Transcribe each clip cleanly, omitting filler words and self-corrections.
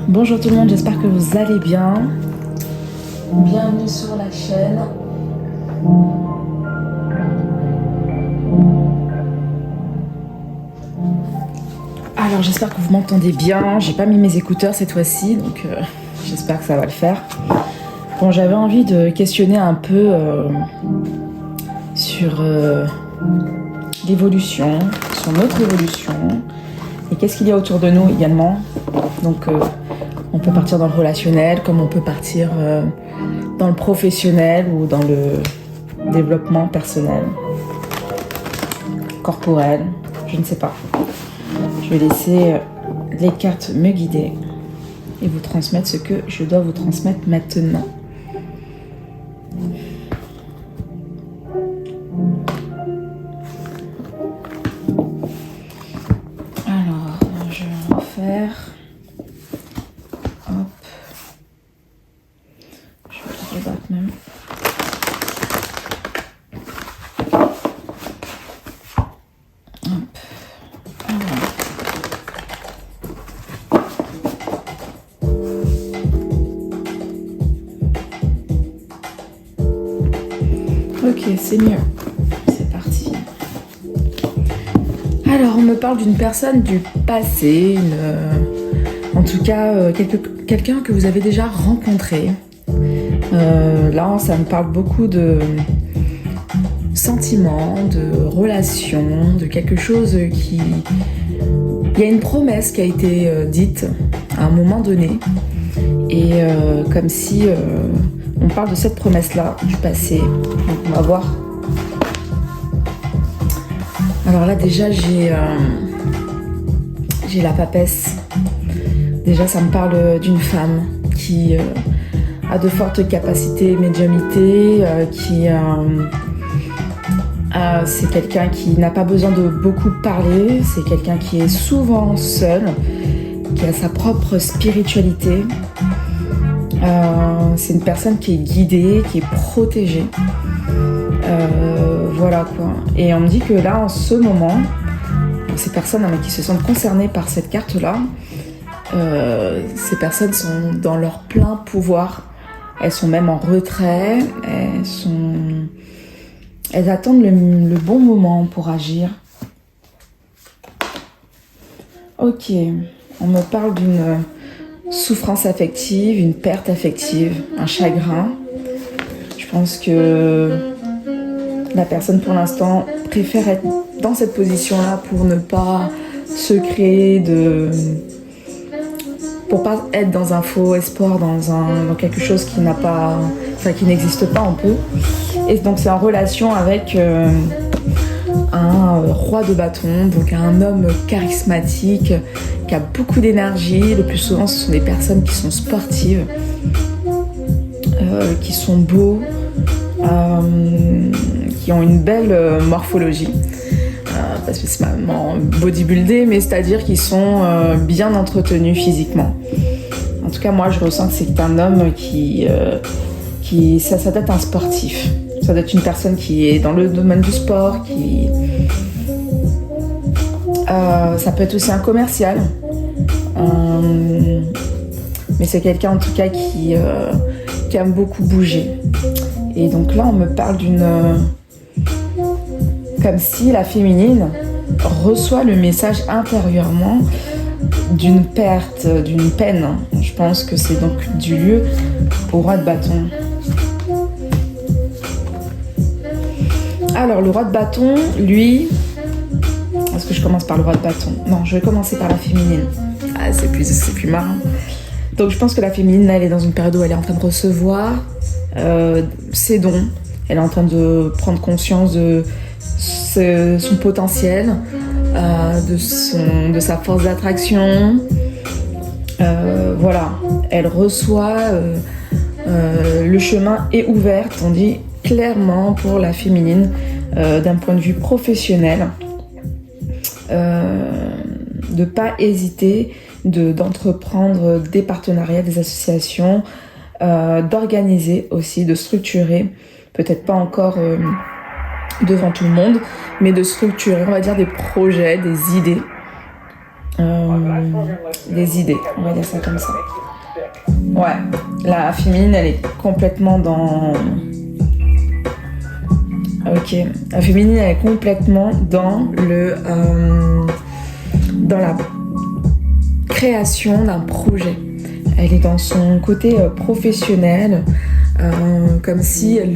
Bonjour tout le monde, j'espère que vous allez bien. Bienvenue sur la chaîne. Alors j'espère que vous m'entendez bien. J'ai pas mis mes écouteurs cette fois-ci, donc j'espère que ça va le faire. Bon, j'avais envie de questionner un peu sur l'évolution, sur notre évolution, et qu'est-ce qu'il y a autour de nous également. Donc on peut partir dans le relationnel, comme on peut partir dans le professionnel ou dans le développement personnel, corporel, je ne sais pas. Je vais laisser les cartes me guider et vous transmettre ce que je dois vous transmettre maintenant. Alors, je vais en faire. Hop. Je vais la rebattre même. Hop. Alors. Ok, c'est mieux. C'est parti. Alors, on me parle d'une personne du passé, en tout cas, quelqu'un que vous avez déjà rencontré. Là, ça me parle beaucoup de sentiments, de relations, de quelque chose qui... Il y a une promesse qui a été dite à un moment donné. Et comme si on parle de cette promesse-là, du passé. Donc on va voir. Alors là, déjà, j'ai la papesse. Déjà, ça me parle d'une femme qui a de fortes capacités médiumnité, c'est quelqu'un qui n'a pas besoin de beaucoup parler, c'est quelqu'un qui est souvent seul, qui a sa propre spiritualité. C'est une personne qui est guidée, qui est protégée. Voilà quoi. Et on me dit que là, en ce moment, pour ces personnes qui se sentent concernées par cette carte-là, ces personnes sont dans leur plein pouvoir. Elles sont même en retrait. Elles attendent le bon moment pour agir. Ok. On me parle d'une souffrance affective, une perte affective, un chagrin. Je pense que la personne pour l'instant préfère être dans cette position-là pour ne pas se créer pour pas être dans un faux espoir, dans quelque chose qui n'existe pas un peu. Et donc c'est en relation avec un roi de bâton, donc un homme charismatique qui a beaucoup d'énergie. Le plus souvent ce sont des personnes qui sont sportives, qui sont beaux, qui ont une belle morphologie, pas spécialement bodybuildés, mais c'est-à-dire qu'ils sont bien entretenus physiquement. En tout cas, moi, je ressens que c'est un homme ça doit être un sportif. Ça doit être une personne qui est dans le domaine du sport, ça peut être aussi un commercial. Mais c'est quelqu'un, en tout cas, qui aime beaucoup bouger. Et donc là, on me parle comme si la féminine reçoit le message intérieurement d'une perte, d'une peine. Je pense que c'est donc du lieu au roi de bâton. Alors, le roi de bâton, lui... Est-ce que je commence par le roi de bâton? Non, je vais commencer par la féminine. C'est plus marrant. Donc, je pense que la féminine, là, elle est dans une période où elle est en train de recevoir ses dons. Elle est en train de prendre conscience de son potentiel, de sa force d'attraction. Voilà, elle reçoit, le chemin est ouvert, tandis clairement pour la féminine, d'un point de vue professionnel, de pas hésiter d'entreprendre des partenariats, des associations, d'organiser aussi, de structurer, peut-être pas encore devant tout le monde, mais de structurer, on va dire, des projets, des idées des idées, on va dire ça comme ça. Ouais, la féminine, elle est complètement dans... Ok, la féminine, elle est complètement dans dans la création d'un projet. Elle est dans son côté professionnel, comme si ouais,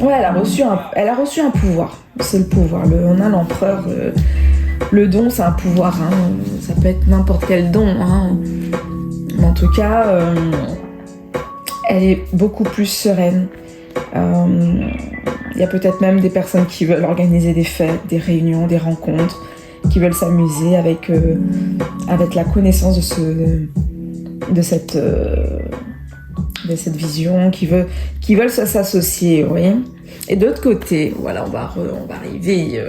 elle a reçu un pouvoir. C'est le pouvoir. On a l'empereur. Le don, c'est un pouvoir. Hein. Ça peut être n'importe quel don. Hein. Mais en tout cas, elle est beaucoup plus sereine. Il y a peut-être même des personnes qui veulent organiser des fêtes, des réunions, des rencontres, qui veulent s'amuser avec la connaissance de cette vision, qui veulent s'associer, vous voyez. Et de l'autre côté, voilà, on va arriver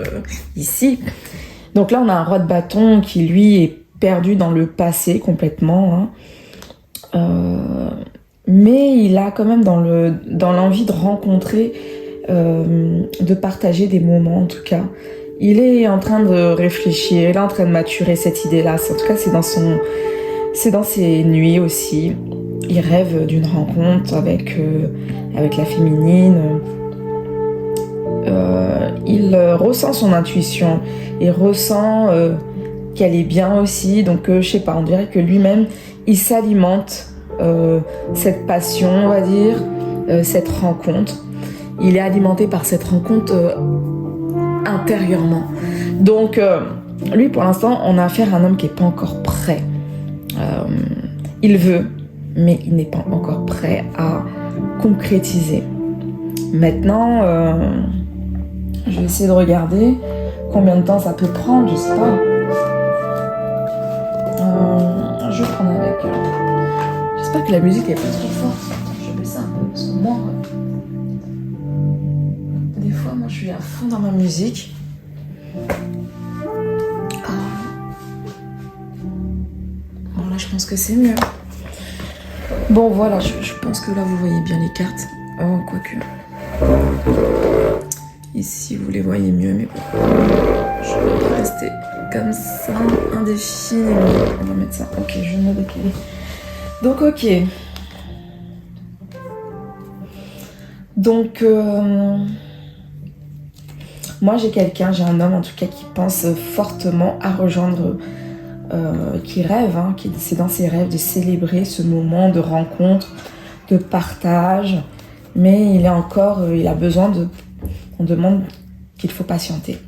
ici. Donc là, on a un roi de bâton qui, lui, est perdu dans le passé complètement. Hein. Mais il a quand même dans l'envie de rencontrer, de partager des moments, en tout cas. Il est en train de réfléchir, il est en train de maturer cette idée-là. En tout cas, c'est dans ses nuits aussi. Il rêve d'une rencontre avec la féminine. Il ressent son intuition. Il ressent qu'elle est bien aussi. Donc, je sais pas, on dirait que lui-même, il s'alimente cette passion, on va dire, cette rencontre. Il est alimenté par cette rencontre intérieurement. Donc, lui, pour l'instant, on a affaire à un homme qui n'est pas encore prêt. Il veut, mais il n'est pas encore prêt à concrétiser. Maintenant, je vais essayer de regarder combien de temps ça peut prendre, je sais pas. Je vais prendre avec... J'espère que la musique est pas trop forte. Je vais baisser un peu, parce que moi... Des fois, moi, je suis à fond dans ma musique. Bon, là, je pense que c'est mieux. Bon, voilà, je pense que là, vous voyez bien les cartes. Oh, quoique. Ici, vous les voyez mieux, mais bon. Je ne vais pas rester comme ça, indéfiniment. On va mettre ça. Ok, je vais me décaler. Donc, ok. Donc, moi, j'ai un homme en tout cas, qui pense fortement à rejoindre, qui rêve, hein, c'est dans ses rêves de célébrer ce moment de rencontre, de partage, mais il a besoin on demande qu'il faut patienter.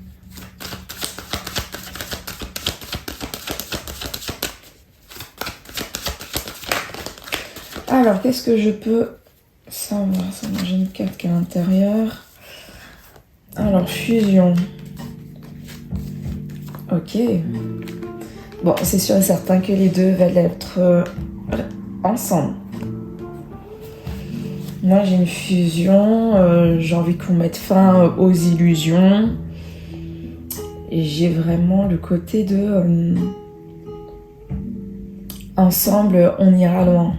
Alors, qu'est-ce que je peux savoir? J'ai une carte qui est à l'intérieur. Alors, fusion. Ok. Bon, c'est sûr et certain que les deux veulent être ensemble. Moi, j'ai une fusion. J'ai envie qu'on mette fin aux illusions. Et j'ai vraiment le côté de... ensemble, on ira loin.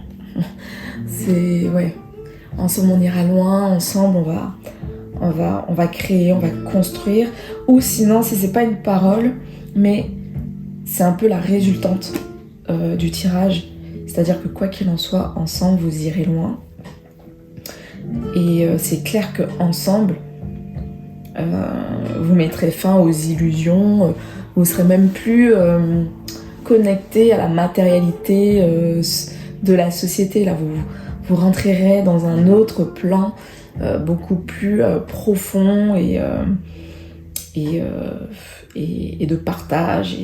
C'est... ouais. Ensemble, on ira loin. Ensemble, on va créer, on va construire. Ou sinon, si c'est pas une parole, mais c'est un peu la résultante du tirage. C'est-à-dire que quoi qu'il en soit, ensemble, vous irez loin. Et c'est clair qu'ensemble, vous mettrez fin aux illusions. Vous serez même plus connecté à la matérialité de la société. Là, vous rentrerez dans un autre plan beaucoup plus profond et de partage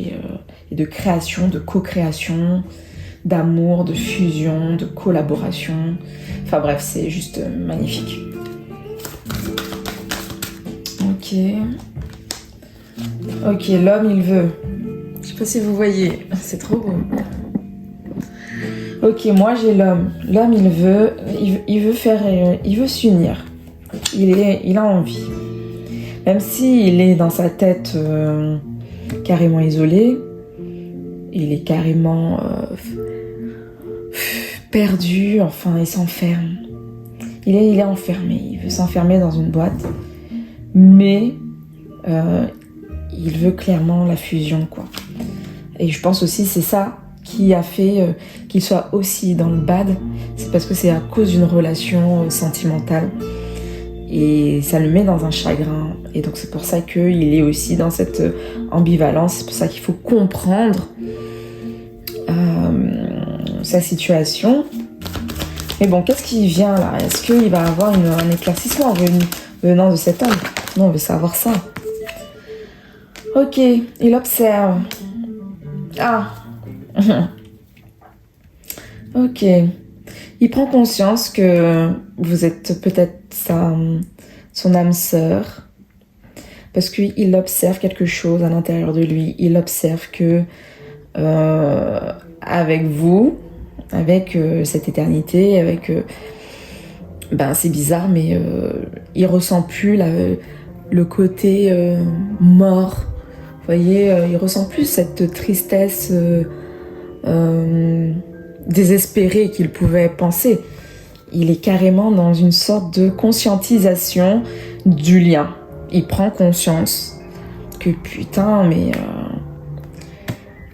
et de création, de co-création, d'amour, de fusion, de collaboration. Enfin bref, c'est juste magnifique. Ok, l'homme il veut. Je sais pas si vous voyez, c'est trop beau. Ok, moi j'ai l'homme. L'homme il veut s'unir. Il a envie. Même s'il est dans sa tête carrément isolé, il est carrément perdu, enfin il s'enferme. Il est enfermé, il veut s'enfermer dans une boîte, mais il veut clairement la fusion, quoi. Et je pense aussi c'est ça qui a fait qu'il soit aussi dans le bad. C'est parce que c'est à cause d'une relation sentimentale. Et ça le met dans un chagrin. Et donc c'est pour ça qu'il est aussi dans cette ambivalence. C'est pour ça qu'il faut comprendre sa situation. Mais bon, qu'est-ce qui vient là? Est-ce qu'il va avoir un éclaircissement venant de cet homme? Non, on veut savoir ça. Ok, il observe. Ah. Ok. Il prend conscience que vous êtes peut-être son âme sœur. Parce qu'il observe quelque chose à l'intérieur de lui. Il observe que avec vous, avec cette éternité, avec... c'est bizarre, mais il ressent plus le côté mort. Vous voyez, il ressent plus cette tristesse désespérée qu'il pouvait penser. Il est carrément dans une sorte de conscientisation du lien. Il prend conscience que putain, mais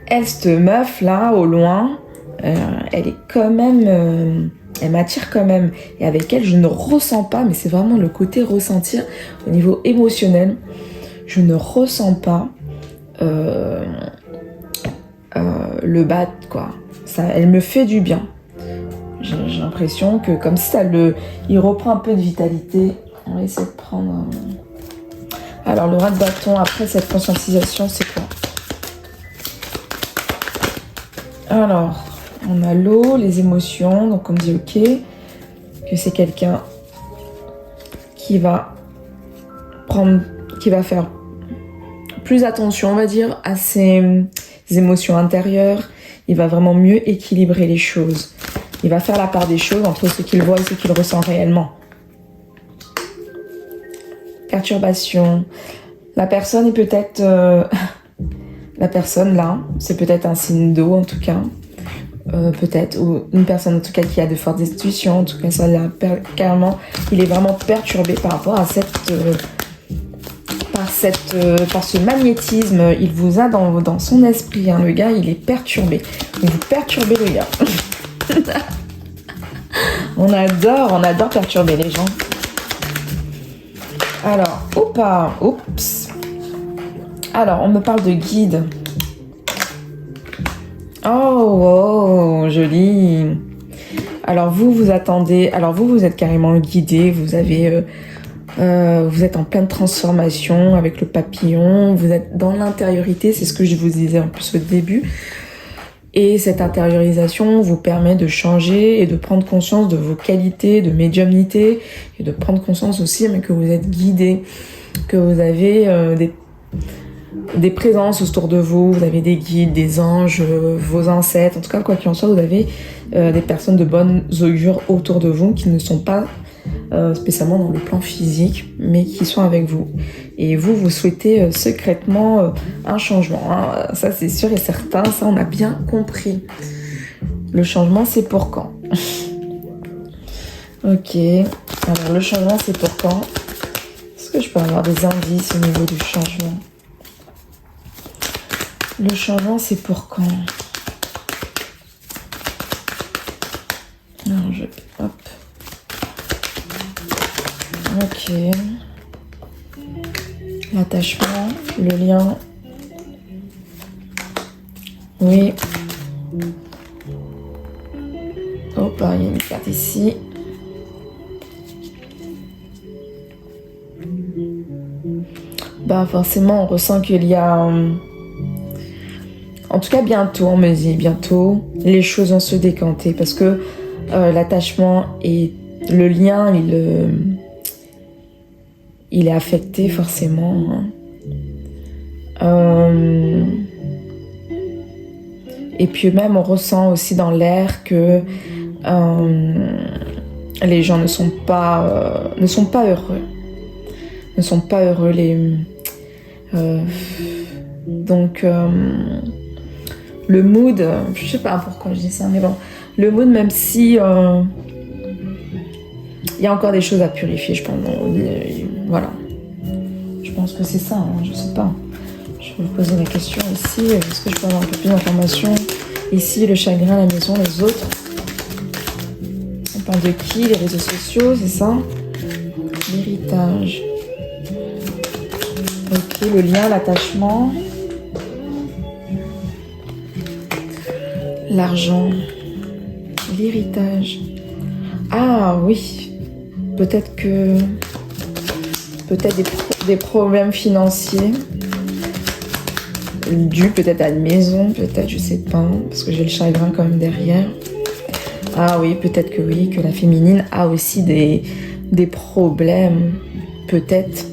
elle, cette meuf là, au loin, elle est quand même... elle m'attire quand même. Et avec elle, je ne ressens pas, mais c'est vraiment le côté ressentir au niveau émotionnel. Je ne ressens pas le bad, quoi. Ça, elle me fait du bien. J'ai l'impression que comme si il reprend un peu de vitalité. On va essayer de prendre... Alors, le rat de bâton, après cette conscientisation, c'est quoi? Alors, on a l'eau, les émotions. Donc, on dit ok, que c'est quelqu'un qui va faire plus attention, on va dire, à ses émotions intérieures. Il va vraiment mieux équilibrer les choses. Il va faire la part des choses entre ce qu'il voit et ce qu'il ressent réellement. Perturbation. La personne est peut-être... la personne là, c'est peut-être un signe d'eau en tout cas. Peut-être, ou une personne en tout cas qui a de fortes intuitions. En tout cas, ça l'a carrément... Il est vraiment perturbé par rapport à par ce magnétisme. Il vous a dans son esprit. Hein. Le gars, il est perturbé. Vous perturbez le gars. on adore perturber les gens. Alors, oups. Alors, on me parle de guide. Oh, joli. Alors, vous attendez. Alors, vous êtes carrément guidé. Vous êtes en pleine transformation avec le papillon. Vous êtes dans l'intériorité. C'est ce que je vous disais en plus au début. Et cette intériorisation vous permet de changer et de prendre conscience de vos qualités de médiumnité et de prendre conscience aussi que vous êtes guidé, que vous avez des présences autour de vous, vous avez des guides, des anges, vos ancêtres, en tout cas quoi qu'il en soit, vous avez des personnes de bonnes augures autour de vous qui ne sont pas spécialement dans le plan physique, mais qui sont avec vous. Et vous secrètement secrètement un changement. Hein. Ça, c'est sûr et certain. Ça, on a bien compris. Le changement, c'est pour quand? Ok. Alors, le changement, c'est pour quand? Est-ce que je peux avoir des indices au niveau du changement? Le changement, c'est pour quand? Non, hop. Ok. L'attachement, le lien. Oui. Hop, il y a une carte ici. Forcément, on ressent qu'il y a... En tout cas, bientôt, on me dit, bientôt, les choses vont se décanter. Parce que l'attachement et le lien, il est affecté forcément. Et puis même on ressent aussi dans l'air que les gens ne sont pas heureux. Ne sont pas heureux. Donc le mood, je sais pas pourquoi je dis ça, mais bon, le mood, même si il y a encore des choses à purifier, je pense. Voilà. Je pense que c'est ça, hein, je sais pas. Je Je vais vous poser la question ici. Est-ce que je peux avoir un peu plus d'informations? Ici, le chagrin, la maison, les autres. On parle de qui? Les réseaux sociaux, c'est ça? L'héritage. Ok, le lien, l'attachement. L'argent. L'héritage. Ah oui. Peut-être des problèmes financiers. Dû peut-être à une maison, peut-être, je sais pas. Parce que j'ai le chagrin quand même derrière. Ah oui, peut-être que oui, que la féminine a aussi des problèmes, peut-être,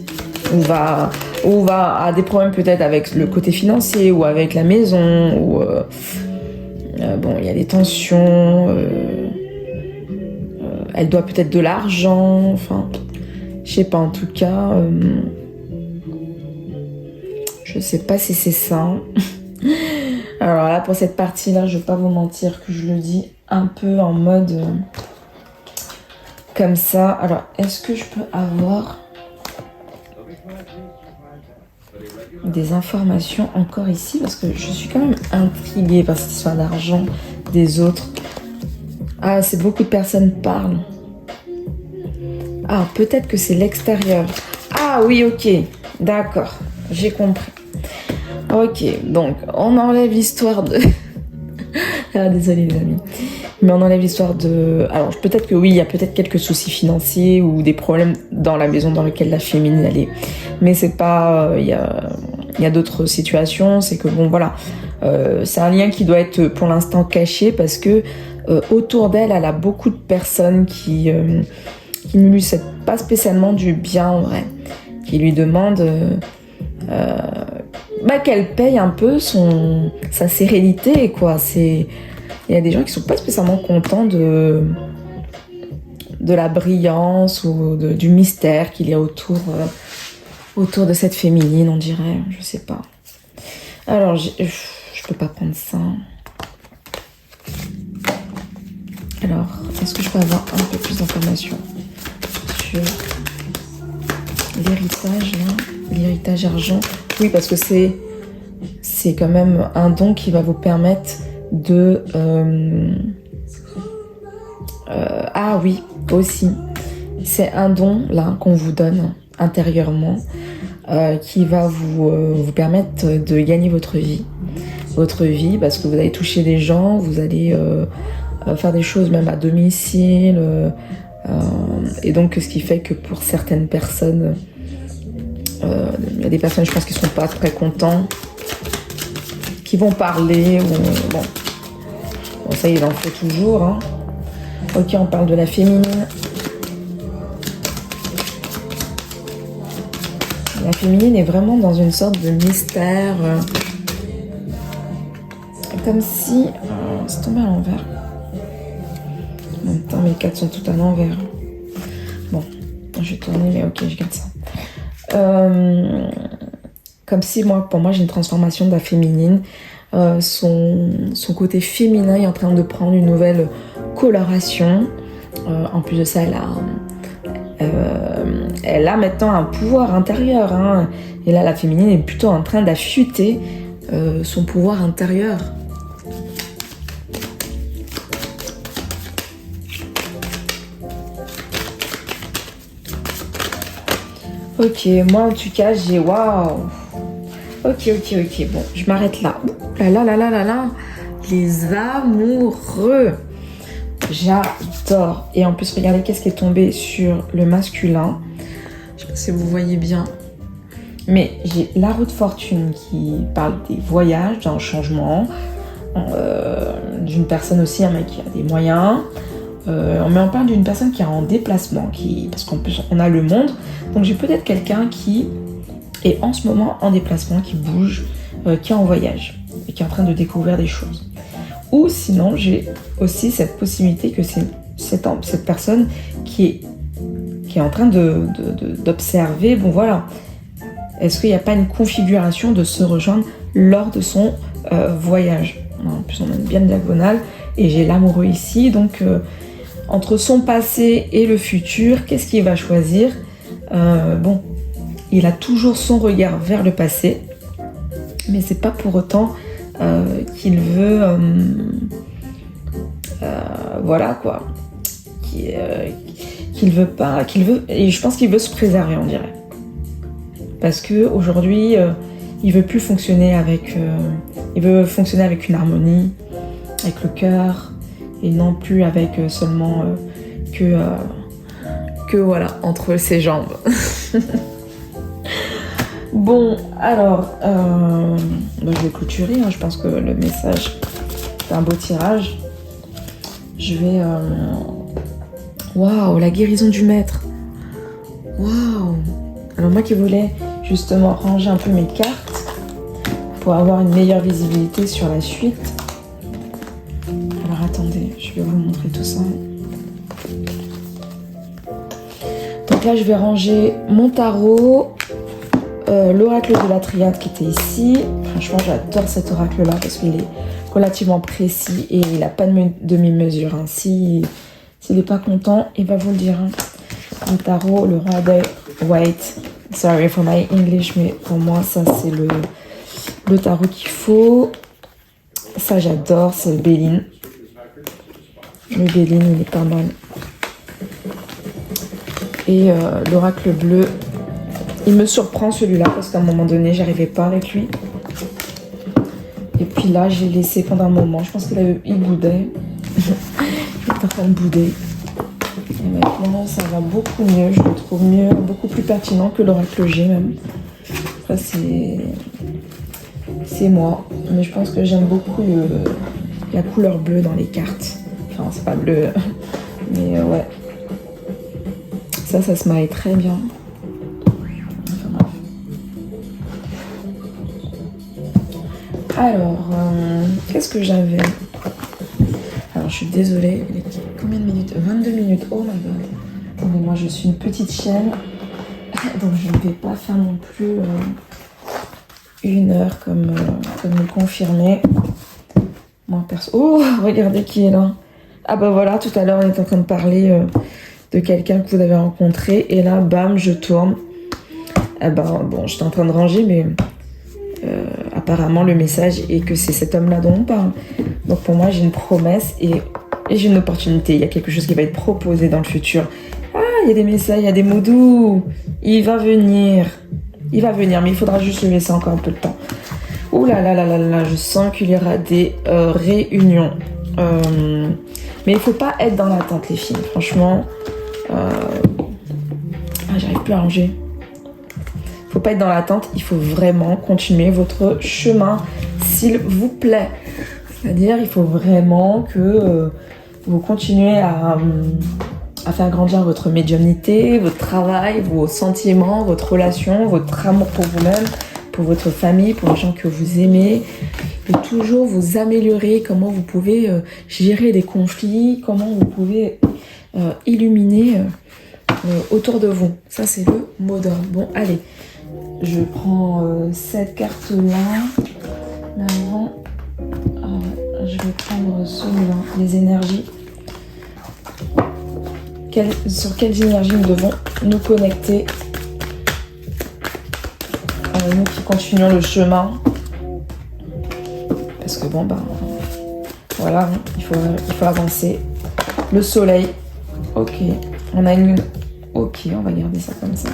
ou a des problèmes peut-être avec le côté financier, ou avec la maison, ou bon, il y a des tensions, elle doit peut-être de l'argent, enfin, je sais pas, en tout cas, je sais pas si c'est ça. Alors là, pour cette partie-là, je vais pas vous mentir que je le dis un peu en mode comme ça. Alors, est-ce que je peux avoir des informations encore ici? Parce que je suis quand même intriguée par cette histoire d'argent des autres. Ah, c'est beaucoup de personnes parlent. Ah, peut-être que c'est l'extérieur. Ah oui, ok. D'accord. J'ai compris. Ok, donc on enlève l'histoire de... ah, désolée les amis. Mais on enlève l'histoire de... Alors peut-être que oui, il y a peut-être quelques soucis financiers ou des problèmes dans la maison dans laquelle la féminine elle est. Mais c'est pas... Il y a d'autres situations, c'est que bon voilà. C'est un lien qui doit être pour l'instant caché parce que autour d'elle, elle a beaucoup de personnes qui ne lui souhaitent pas spécialement du bien en vrai. Qui lui demandent... qu'elle paye un peu sa sérénité, quoi. Il y a des gens qui sont pas spécialement contents de la brillance ou du mystère qu'il y a autour de cette féminine, on dirait, je sais pas. Alors, je peux pas prendre ça. Alors, est-ce que je peux avoir un peu plus d'informations sur l'héritage, là? L'héritage argent. Oui, parce que c'est quand même un don qui va vous permettre de... ah oui, aussi. C'est un don, là, qu'on vous donne intérieurement, qui va vous permettre de gagner votre vie. Votre vie, parce que vous allez toucher des gens, vous allez faire des choses même à domicile. Et donc, ce qui fait que pour certaines personnes... il y a des personnes, je pense, qui ne sont pas très contents, qui vont parler. Bon, ça, il en faut toujours. Hein. Ok, on parle de la féminine. La féminine est vraiment dans une sorte de mystère. Comme si... c'est tombé à l'envers. En même temps, mes cartes sont toutes à l'envers. Bon, je vais tourner, mais ok, je garde ça. Comme si pour moi j'ai une transformation de la féminine, son côté féminin est en train de prendre une nouvelle coloration. En plus de ça, elle a maintenant un pouvoir intérieur, hein. Et là la féminine est plutôt en train d'affûter son pouvoir intérieur. Ok, moi en tout cas j'ai... Waouh. Ok, bon, je m'arrête là. Ouh, là. Les amoureux. J'adore. Et en plus, regardez qu'est-ce qui est tombé sur le masculin. Je sais pas si vous voyez bien. Mais j'ai la roue de fortune qui parle des voyages, d'un changement. D'une personne aussi, un mec qui a des moyens. Mais on parle d'une personne qui est en déplacement, parce qu'en plus on a le monde, donc j'ai peut-être quelqu'un qui est en ce moment en déplacement, qui bouge, qui est en voyage et qui est en train de découvrir des choses. Ou sinon j'ai aussi cette possibilité que c'est cette personne qui est en train d'observer, bon voilà, est-ce qu'il n'y a pas une configuration de se rejoindre lors de son voyage. En plus on a une bien diagonale et j'ai l'amoureux ici, donc entre son passé et le futur, qu'est-ce qu'il va choisir? Bon, il a toujours son regard vers le passé, Mais c'est pas pour autant qu'il veut... voilà quoi. Qu'il veut pas... Et je pense qu'il veut se préserver, on dirait. Parce que aujourd'hui, il veut plus fonctionner avec... il veut fonctionner avec une harmonie, avec le cœur, et non plus avec seulement que voilà, entre ses jambes. Bon, alors, je vais clôturer, hein, je pense que le message, c'est un beau tirage. Je vais... Waouh, la guérison du maître. Waouh. Alors moi qui voulais justement ranger un peu mes cartes pour avoir une meilleure visibilité sur la suite. Alors attendez, je vais vous montrer tout ça. Donc là, je vais ranger mon tarot, l'oracle de la triade qui était ici. Franchement, j'adore cet oracle-là parce qu'il est relativement précis et il n'a pas de demi-mesure. Hein. S'il n'est pas content, il va vous le dire. Hein. Le tarot, le Rider Waite. Sorry for my English, mais pour moi, ça, c'est le tarot qu'il faut. Ça, j'adore. C'est le Béline. Le Béline, il est pas mal. Et l'oracle bleu, il me surprend celui-là parce qu'à un moment donné, j'arrivais pas avec lui. Et puis là, j'ai laissé pendant un moment. Je pense qu'il boudait. Il est en train de bouder. Et maintenant, ça va beaucoup mieux. Je le trouve mieux, beaucoup plus pertinent que l'oracle G même. Ça, c'est moi. Mais je pense que j'aime beaucoup la couleur bleue dans les cartes. Enfin, c'est pas bleu, mais ouais. Ça se marie très bien. Enfin, bref. Alors, qu'est-ce que j'avais? Alors, je suis désolée. Il est combien de minutes? 22 minutes. Oh my god. Mais moi, je suis une petite chienne. Donc, je ne vais pas faire non plus 1 heure comme me confirmait. Moi, perso. Oh, regardez qui est là. Ah bah voilà, tout à l'heure, on était en train de parler de quelqu'un que vous avez rencontré. Et là, bam, je tourne. Eh ben, bon, j'étais en train de ranger, mais apparemment, le message est que c'est cet homme-là dont on parle. Donc, pour moi, j'ai une promesse et j'ai une opportunité. Il y a quelque chose qui va être proposé dans le futur. Ah, il y a des messages, il y a des mots doux. Il va venir. Il va venir, mais il faudra juste lui laisser encore un peu de temps. Ouh là là là là là, je sens qu'il y aura des réunions. Mais il faut pas être dans l'attente, les filles. Franchement, j'arrive plus à ranger. Faut pas être dans l'attente. Il faut vraiment continuer votre chemin, s'il vous plaît. C'est-à-dire, il faut vraiment que vous continuez à faire grandir votre médiumnité, votre travail, vos sentiments, votre relation, votre amour pour vous-même, pour votre famille, pour les gens que vous aimez. Et toujours vous améliorer, comment vous pouvez gérer des conflits, comment vous pouvez illuminer autour de vous. Ça, c'est le mot d'ordre. Bon, allez, je prends cette carte-là. Mais avant, je vais prendre celui-là, les énergies. Sur quelles énergies nous devons nous connecter, nous qui continuons le chemin. Parce que bon, voilà, il faut avancer. Le soleil, ok. On a une... Ok, on va garder ça comme ça.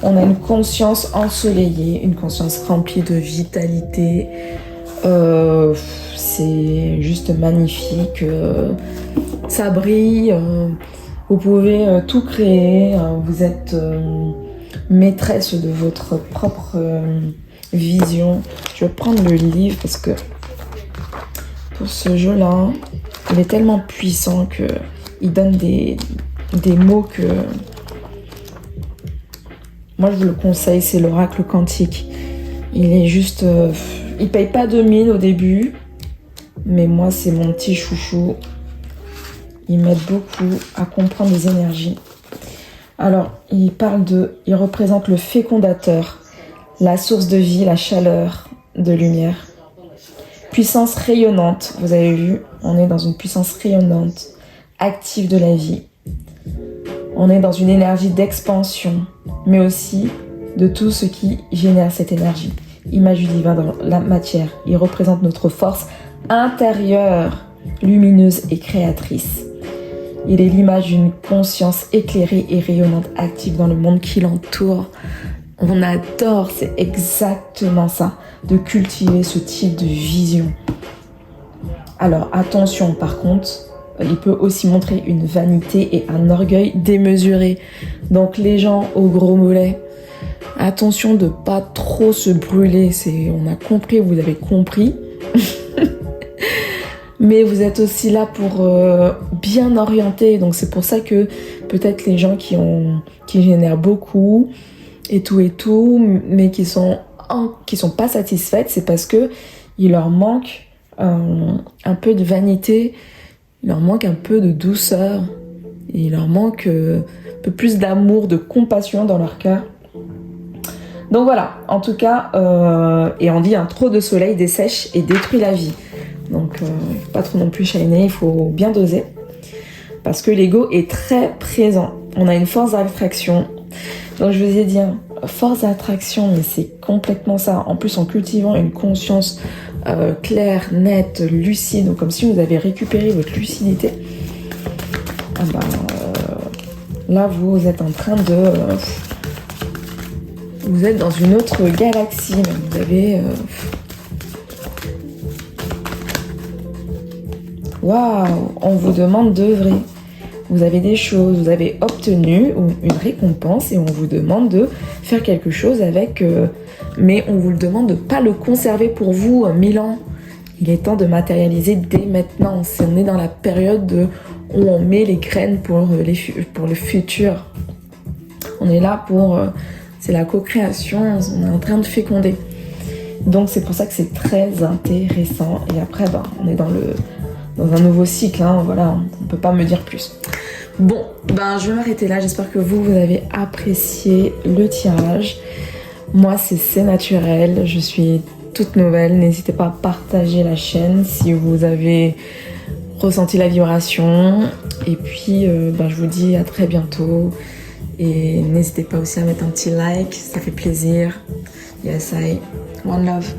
On a une conscience ensoleillée, une conscience remplie de vitalité. C'est juste magnifique. Ça brille. Vous pouvez tout créer. Vous êtes maîtresse de votre propre vision. Je vais prendre le livre parce que pour ce jeu-là, il est tellement puissant qu'il donne des mots que... Moi, je vous le conseille, c'est l'oracle quantique. Il est juste... il paye pas 2000 au début, mais moi, c'est mon petit chouchou. Il m'aide beaucoup à comprendre les énergies. Alors, il représente le fécondateur, la source de vie, la chaleur de lumière. Puissance rayonnante, vous avez vu, on est dans une puissance rayonnante, active de la vie. On est dans une énergie d'expansion, mais aussi de tout ce qui génère cette énergie. image du divin dans la matière. Il représente notre force intérieure, lumineuse et créatrice. Il est l'image d'une conscience éclairée et rayonnante, active dans le monde qui l'entoure. On adore, c'est exactement ça, de cultiver ce type de vision. Alors attention, par contre, il peut aussi montrer une vanité et un orgueil démesuré. Donc les gens au gros mollet, attention de pas trop se brûler. On a compris, vous avez compris. Mais vous êtes aussi là pour bien orienter. Donc c'est pour ça que peut-être les gens qui génèrent beaucoup et tout, mais qui sont pas satisfaites, c'est parce que il leur manque un peu de vanité, il leur manque un peu de douceur, et il leur manque un peu plus d'amour, de compassion dans leur cœur. Donc voilà, en tout cas, et on dit trop de soleil dessèche et détruit la vie. Donc pas trop non plus shiner, il faut bien doser. Parce que l'ego est très présent. On a une force d'attraction. Donc je vous ai dit, force d'attraction, mais c'est complètement ça. En plus, en cultivant une conscience claire, nette, lucide, donc comme si vous avez récupéré votre lucidité, là vous êtes en train de... vous êtes dans une autre galaxie. Vous avez... waouh, on vous demande d'œuvrer. Vous avez des choses, vous avez obtenu une récompense et on vous demande de faire quelque chose avec, mais on vous le demande de ne pas le conserver pour vous 1000 ans. Il est temps de matérialiser dès maintenant. On est dans la période où on met les graines pour le futur. On est là pour... c'est la co-création, on est en train de féconder. Donc c'est pour ça que c'est très intéressant. Et après, on est dans un nouveau cycle, voilà, on ne peut pas me dire plus. Bon, je vais m'arrêter là. J'espère que vous avez apprécié le tirage. Moi, c'est naturel. Je suis toute nouvelle. N'hésitez pas à partager la chaîne si vous avez ressenti la vibration. Et puis, je vous dis à très bientôt. Et n'hésitez pas aussi à mettre un petit like. Ça fait plaisir. Yes, one love.